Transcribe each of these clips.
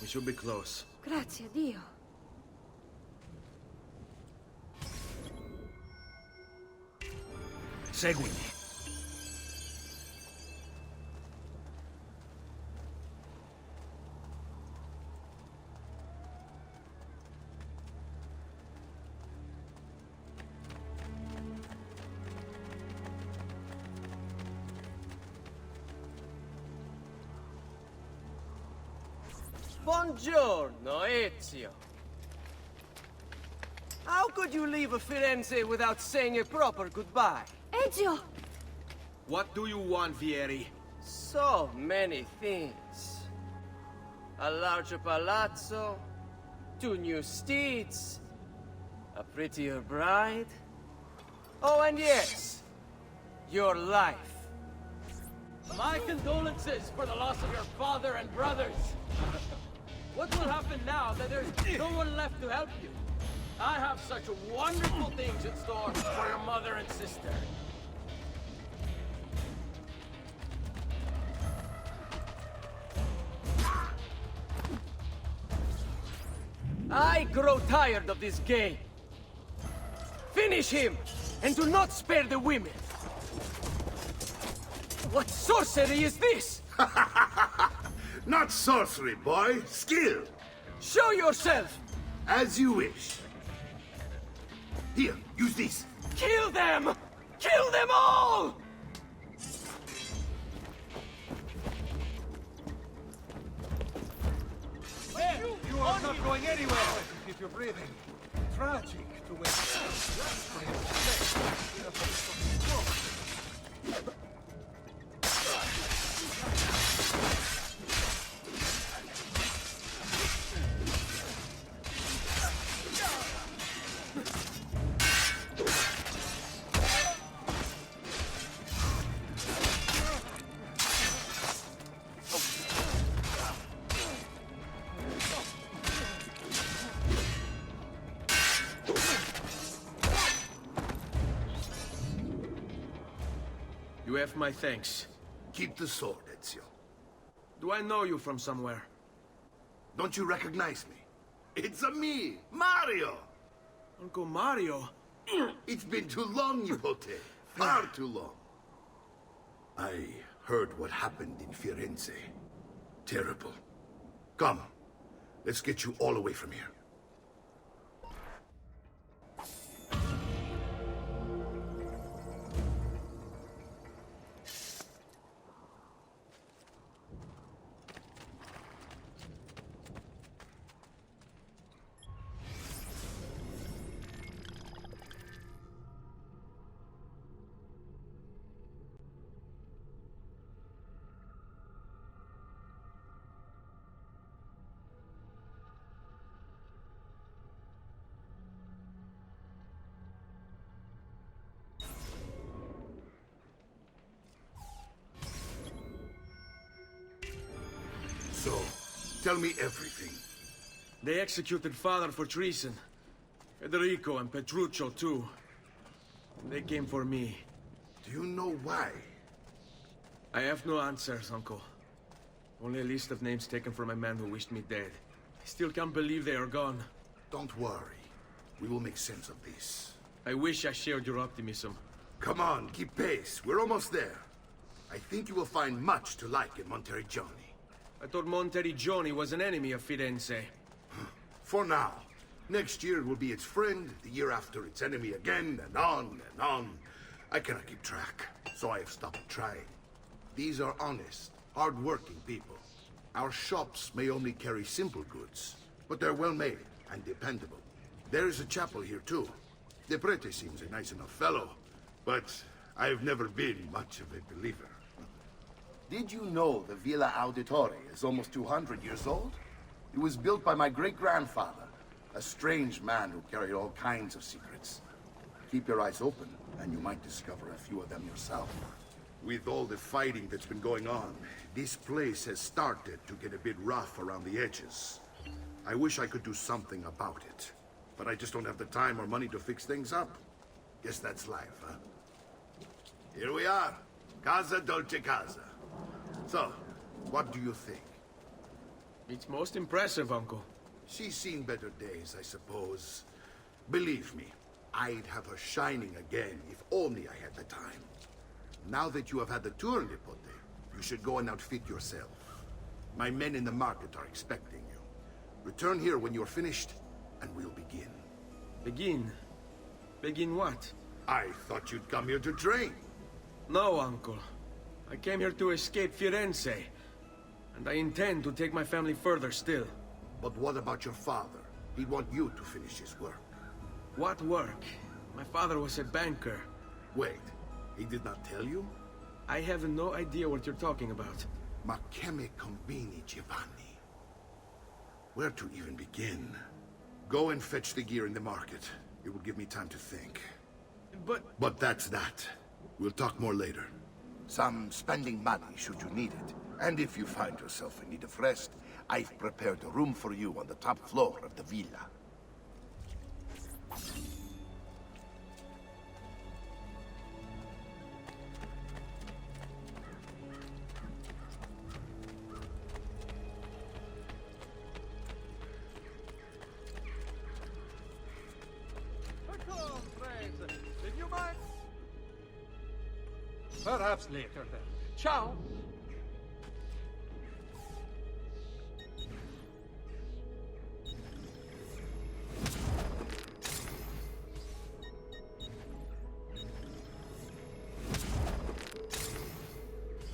We should be close. Grazie a Dio. Seguimi. Buongiorno, Ezio. How could you leave Firenze without saying a proper goodbye? Ezio! What do you want, Vieri? So many things. A larger palazzo, 2 new steeds, a prettier bride. Oh, and yes, your life. My condolences for the loss of your father and brothers. What will happen now that there's no one left to help you? I have such wonderful things in store for your mother and sister. I grow tired of this game. Finish him, and do not spare the women. What sorcery is this? Not sorcery, boy. Skill. Show yourself! As you wish. Here, use this. Kill them! Kill them all! You are not going anywhere if you're breathing. Tragic to wait. You have my thanks. Keep the sword, Ezio. Do I know you from somewhere? Don't you recognize me? It's a me, Mario! Uncle Mario? It's been too long, Nipote. Far too long. I heard what happened in Firenze. Terrible. Come, let's get you all away from here. So, tell me everything. They executed father for treason. Federico and Petruccio, too. They came for me. Do you know why? I have no answers, Uncle. Only a list of names taken from a man who wished me dead. I still can't believe they are gone. Don't worry. We will make sense of this. I wish I shared your optimism. Come on, keep pace. We're almost there. I think you will find much to like in Monteriggioni. I thought Monteriggioni was an enemy of Firenze. For now. Next year it will be its friend, the year after its enemy again, and on and on. I cannot keep track, so I have stopped trying. These are honest, hard-working people. Our shops may only carry simple goods, but they're well-made and dependable. There is a chapel here, too. De Prete seems a nice enough fellow, but I've never been much of a believer. Did you know the Villa Auditore is almost 200 years old? It was built by my great-grandfather, a strange man who carried all kinds of secrets. Keep your eyes open, and you might discover a few of them yourself. With all the fighting that's been going on, this place has started to get a bit rough around the edges. I wish I could do something about it, but I just don't have the time or money to fix things up. Guess that's life, huh? Here we are. Casa Dolce Casa. So, what do you think? It's most impressive, Uncle. She's seen better days, I suppose. Believe me, I'd have her shining again if only I had the time. Now that you have had the tour in Nipote, you should go and outfit yourself. My men in the market are expecting you. Return here when you're finished, and we'll begin. Begin? Begin what? I thought you'd come here to train. No, Uncle. I came here to escape Firenze. And I intend to take my family further still. But what about your father? He'd want you to finish his work. What work? My father was a banker. Wait, he did not tell you? I have no idea what you're talking about. Ma che me conveni, Giovanni? Where to even begin? Go and fetch the gear in the market. It will give me time to think. But that's that. We'll talk more later. Some spending money should you need it. And if you find yourself in need of rest, I've prepared a room for you on the top floor of the villa. Come, friends. Did you mind? Perhaps later then. Ciao.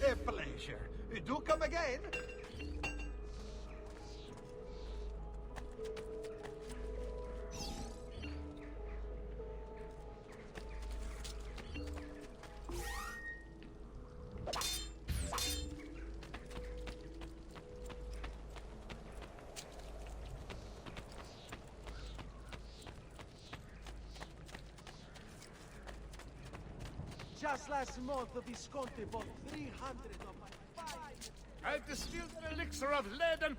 A pleasure. Do come again. Just last month, the Visconti bought 300 of my 5. I distilled an elixir of lead and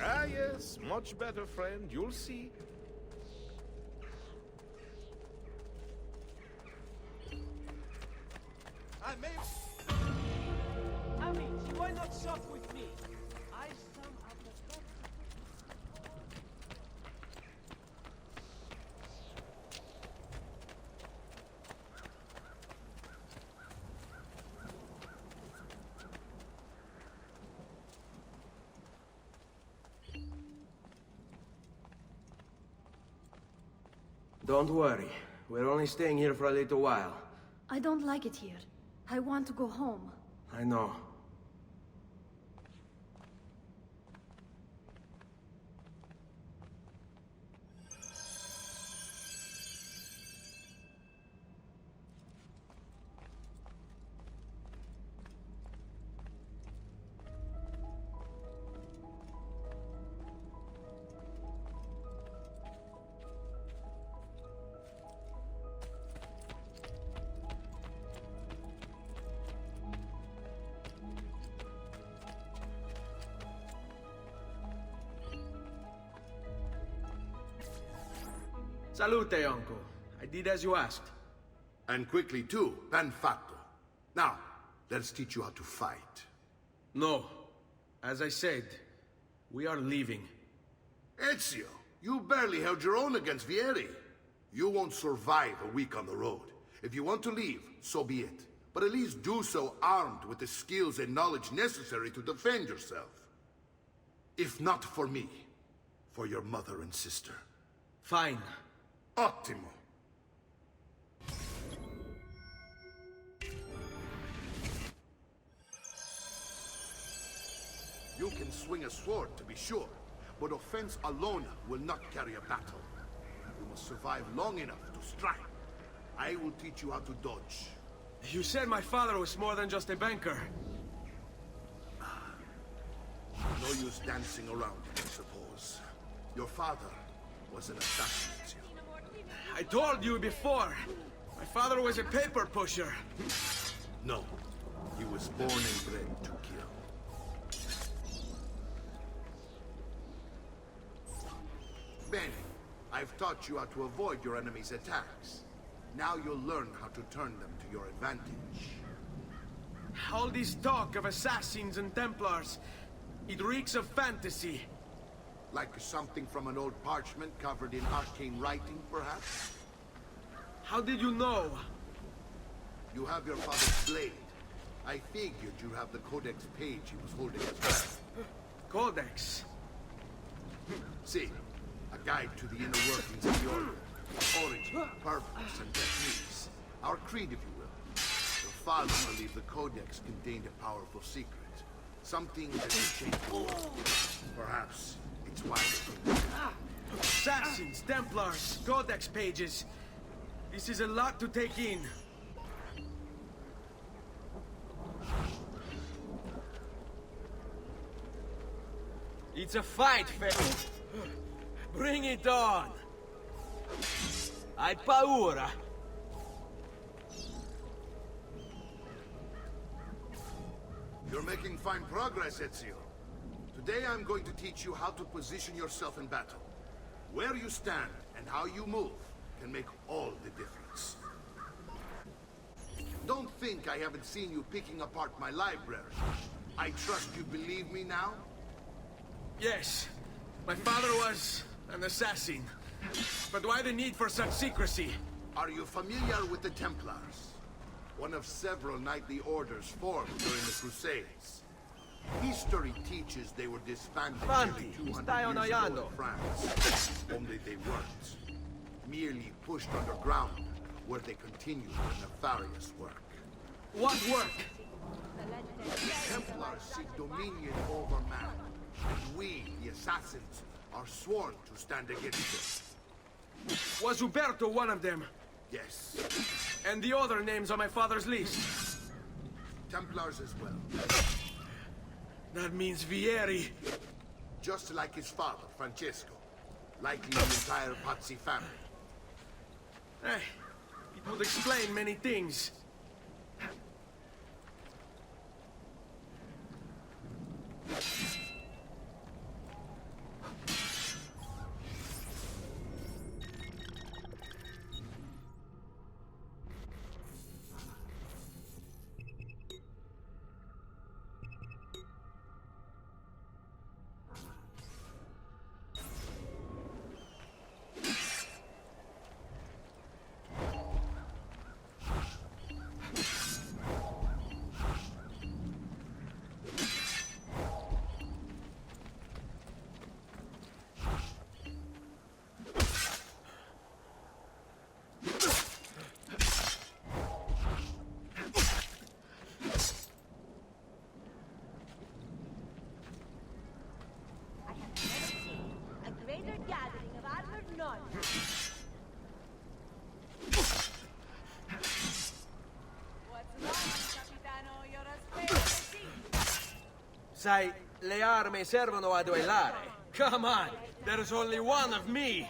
Ah, yes, much better, friend. You'll see. I may... Ami, why not shop with me? I some of the best. Don't worry. We're only staying here for a little while. I don't like it here. I want to go home. I know. Salute, Uncle. I did as you asked. And quickly too, ben fatto. Now, let's teach you how to fight. No. As I said, we are leaving. Ezio, you barely held your own against Vieri. You won't survive a week on the road. If you want to leave, so be it. But at least do so armed with the skills and knowledge necessary to defend yourself. If not for me, for your mother and sister. Fine. Ottimo. You can swing a sword, to be sure, but offense alone will not carry a battle. You must survive long enough to strike. I will teach you how to dodge. You said my father was more than just a banker. No use dancing around it, I suppose. Your father was an assassin, Ezio. I told you before. My father was a paper pusher. No, he was born and bred to kill. Bene, I I've taught you how to avoid your enemy's attacks. Now you'll learn how to turn them to your advantage. All this talk of assassins and Templars, it reeks of fantasy. Like something from an old parchment covered in arcane writing, perhaps? How did you know? You have your father's blade. I figured you have the Codex page he was holding as well. Codex. See, a guide to the inner workings of the Order. Origin, purpose, and techniques. Our creed, if you will. Your father believed the Codex contained a powerful secret. Something that could change the world. Perhaps it's why they came. Assassins, Templars, Codex pages. This is a lot to take in. It's a fight, fellas. Bring it on. Hai paura? You're making fine progress, Ezio. Today I'm going to teach you how to position yourself in battle. Where you stand and how you move can make all the difference. Don't think I haven't seen you picking apart my library. I trust you believe me now? Yes, my father was an assassin. But why the need for such secrecy? Are you familiar with the Templars? One of several knightly orders formed during the Crusades. History teaches they were disbanded nearly 200 years ago in France. Only they weren't. Merely pushed underground, where they continued their nefarious work. What work? Templars seek dominion over man, and we, the assassins, are sworn to stand against them. Was Uberto one of them? Yes, And the other names on my father's list? Templars as well. That means Vieri. Just like his father, Francesco. Likely the entire Pazzi family. Eh, it would explain many things. Sai, le armi servono a duellare. Come on, there's only one of me.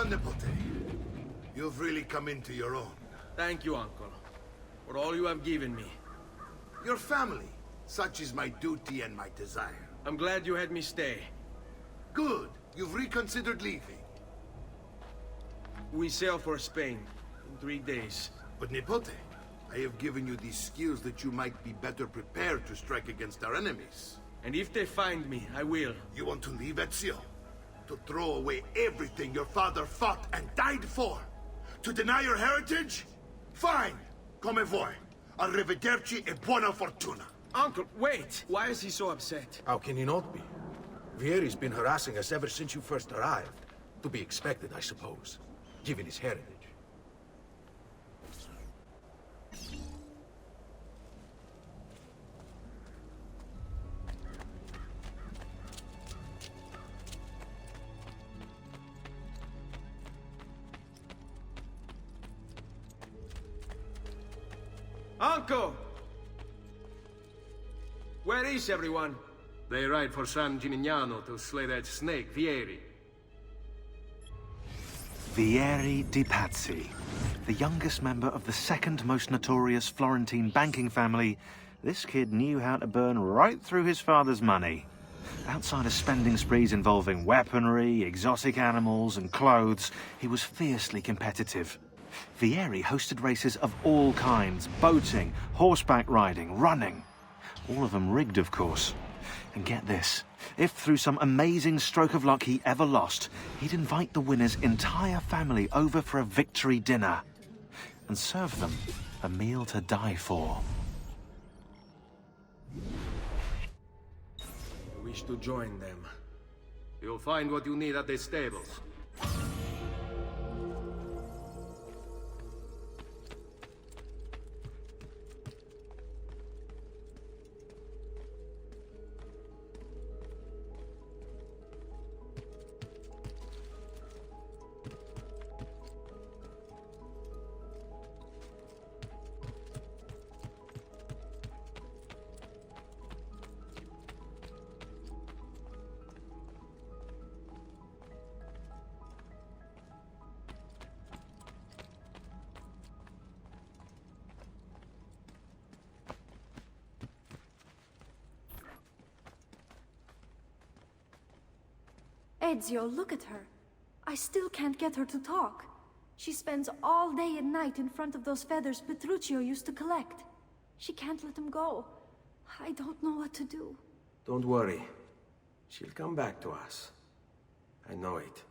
Nipote. You've really come into your own. Thank you, Uncle, for all you have given me. Your family. Such is my duty and my desire. I'm glad you had me stay. Good. You've reconsidered leaving. We sail for Spain in 3 days. But Nipote, I have given you these skills that you might be better prepared to strike against our enemies. And if they find me, I will. You want to leave Ezio? To throw away everything your father fought and died for? To deny your heritage? Fine! Come vuoi. Arrivederci e buona fortuna. Uncle, wait! Why is he so upset? How can he not be? Vieri's been harassing us ever since you first arrived. To be expected, I suppose, given his heritage. Uncle! Where is everyone? They ride for San Gimignano to slay that snake, Vieri. Vieri di Pazzi, the youngest member of the second most notorious Florentine banking family, this kid knew how to burn right through his father's money. Outside of spending sprees involving weaponry, exotic animals and clothes, he was fiercely competitive. Vieri hosted races of all kinds, boating, horseback riding, running. All of them rigged, of course. And get this, if through some amazing stroke of luck he ever lost, he'd invite the winner's entire family over for a victory dinner and serve them a meal to die for. I wish to join them. You'll find what you need at the stables. Ezio, look at her. I still can't get her to talk. She spends all day and night in front of those feathers Petruchio used to collect. She can't let them go. I don't know what to do. Don't worry. She'll come back to us. I know it.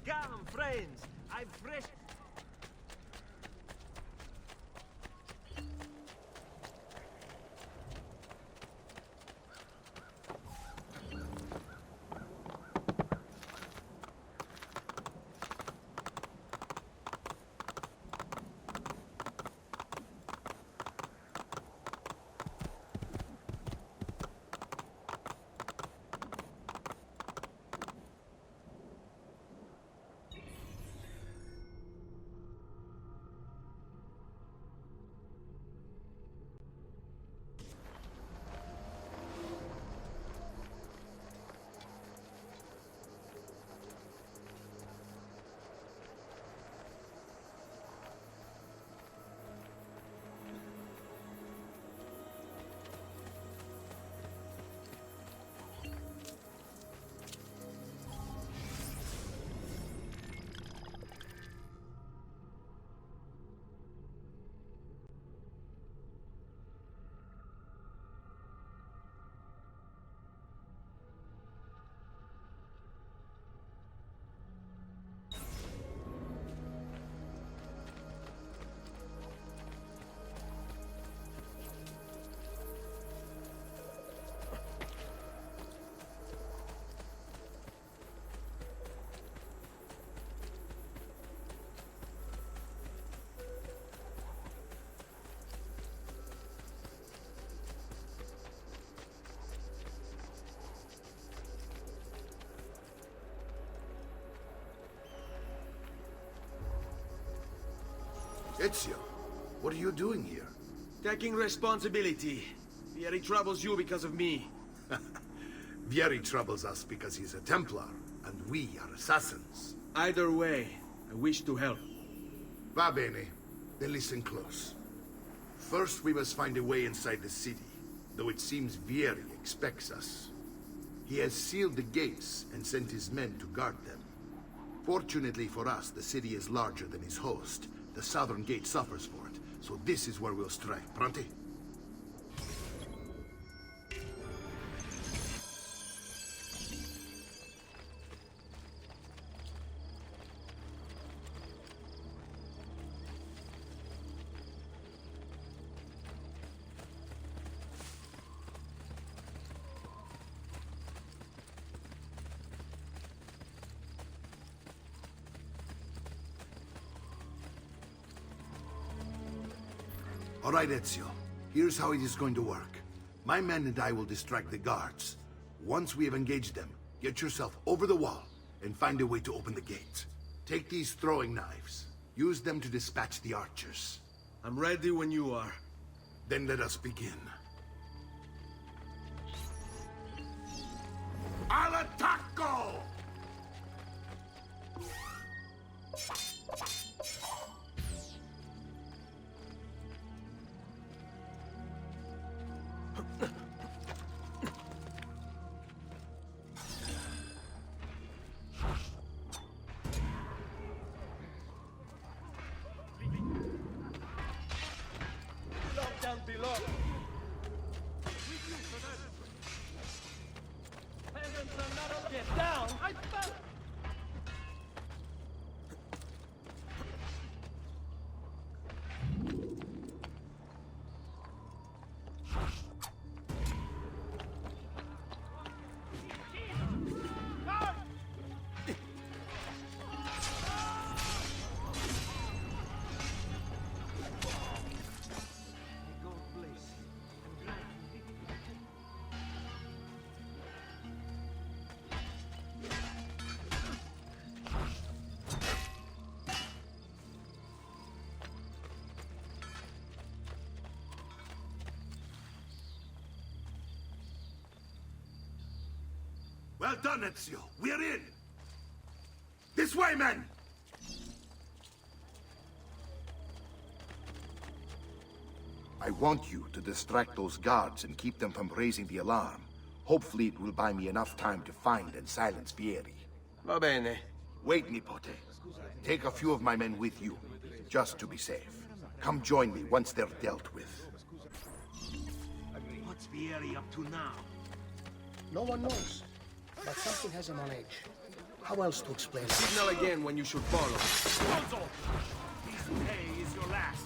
Come, friends. I've fresh... Ezio, what are you doing here? Taking responsibility. Vieri troubles you because of me. Vieri troubles us because he's a Templar, and we are assassins. Either way, I wish to help. Va bene. Then listen close. First, we must find a way inside the city, though it seems Vieri expects us. He has sealed the gates and sent his men to guard them. Fortunately for us, the city is larger than his host. The southern gate suffers for it, so this is where we'll strike. Pronti? All right, Ezio. Here's how it is going to work. My men and I will distract the guards. Once we have engaged them, get yourself over the wall and find a way to open the gate. Take these throwing knives. Use them to dispatch the archers. I'm ready when you are. Then let us begin. Al attacco! Down below. Peasants are not get down. I fell. Well done, Ezio. We're in! This way, men! I want you to distract those guards and keep them from raising the alarm. Hopefully it will buy me enough time to find and silence Vieri. Va bene. Wait, Nipote. Take a few of my men with you, just to be safe. Come join me once they're dealt with. What's Vieri up to now? No one knows, but something has him on edge. How else to explain it? Signal again when you should follow. Gonzo! This day is your last.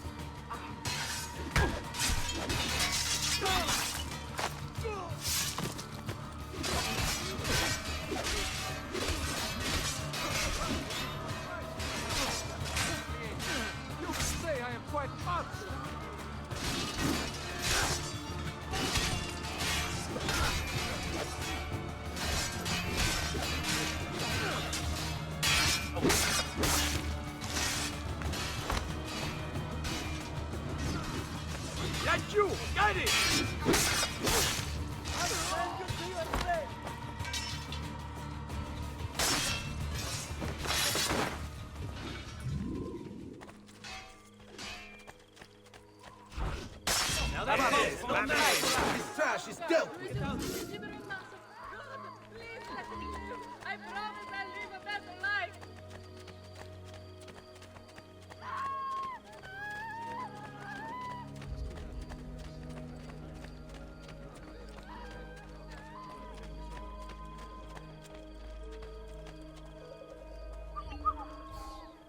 You say I am quite fast. Got you! Got it! I send you to your grave! Now that's it! No nice! This trash is dealt with! Please let me live. I promise I'll live a better life.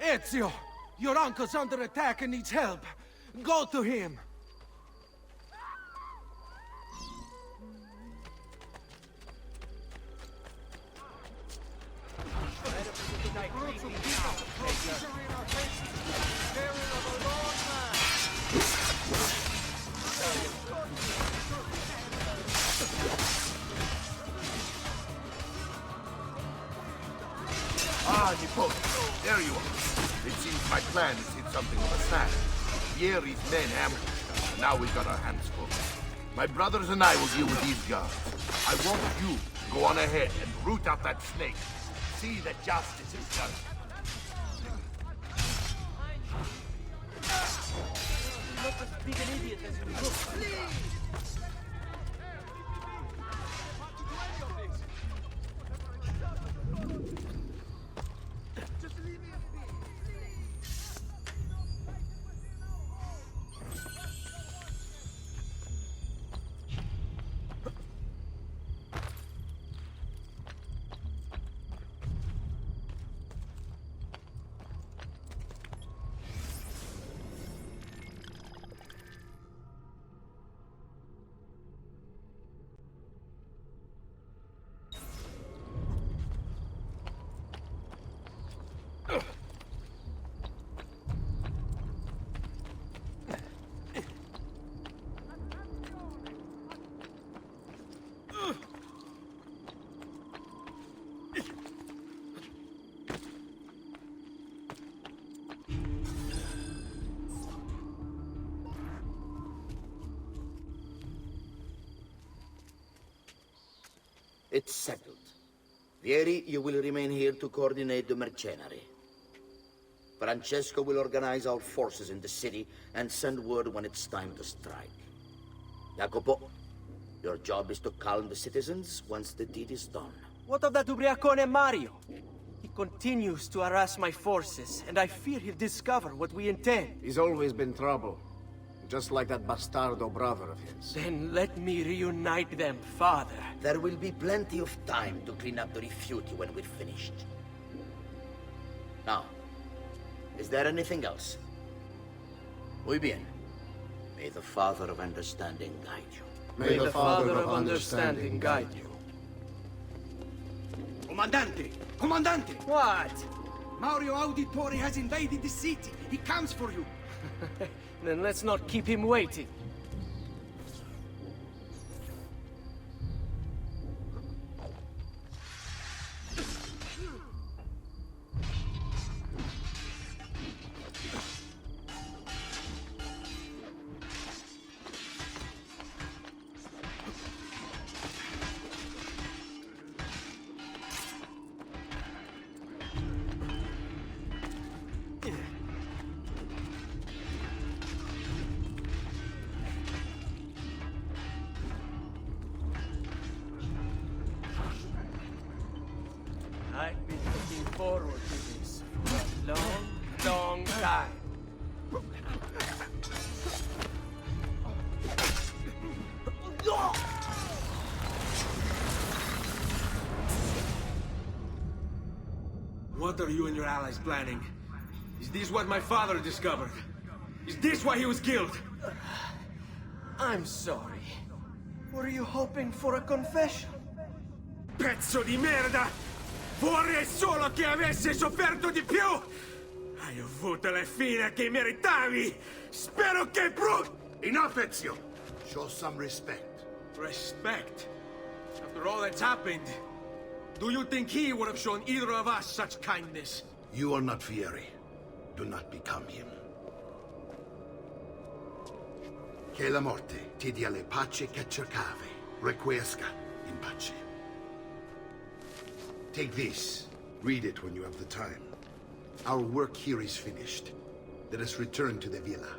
Ezio! Your uncle's under attack and needs help. Go to him! Ah, Nipote. There you are. It seems my plan has hit something of a snag. Vieri's men ambushed us, and now we've got our hands full. My brothers and I will deal with these guards. I want you to go on ahead and root out that snake. See that justice is done. Not as big an idiot as you look. It's settled. Vieri, you will remain here to coordinate the mercenary. Francesco will organize our forces in the city and send word when it's time to strike. Jacopo, your job is to calm the citizens once the deed is done. What of that ubriacone Mario? He continues to harass my forces, and I fear he'll discover what we intend. He's always been trouble. Just like that bastardo brother of his. Then let me reunite them, father. There will be plenty of time to clean up the rifiuti when we're finished. Now, is there anything else? Muy bien. May the Father of Understanding guide you. May the Father of Understanding guide you. Comandante! Comandante! What? Mario Auditore has invaded the city. He comes for you. Then let's not keep him waiting. I've been looking forward to this for a long, long time. What are you and your allies planning? Is this what my father discovered? Is this why he was killed? I'm sorry. Were you hoping for a confession? Pezzo di merda! Vorrei solo che avessi sofferto di più! Hai avuto la fine che meritavi! Spero che Enough, Ezio! Show some respect. Respect? After all that's happened, do you think he would have shown either of us such kindness? You are not Vieri. Do not become him. Che la morte ti dia le pace che cercavi. Requiescat in pace. Take this. Read it when you have the time. Our work here is finished. Let us return to the villa.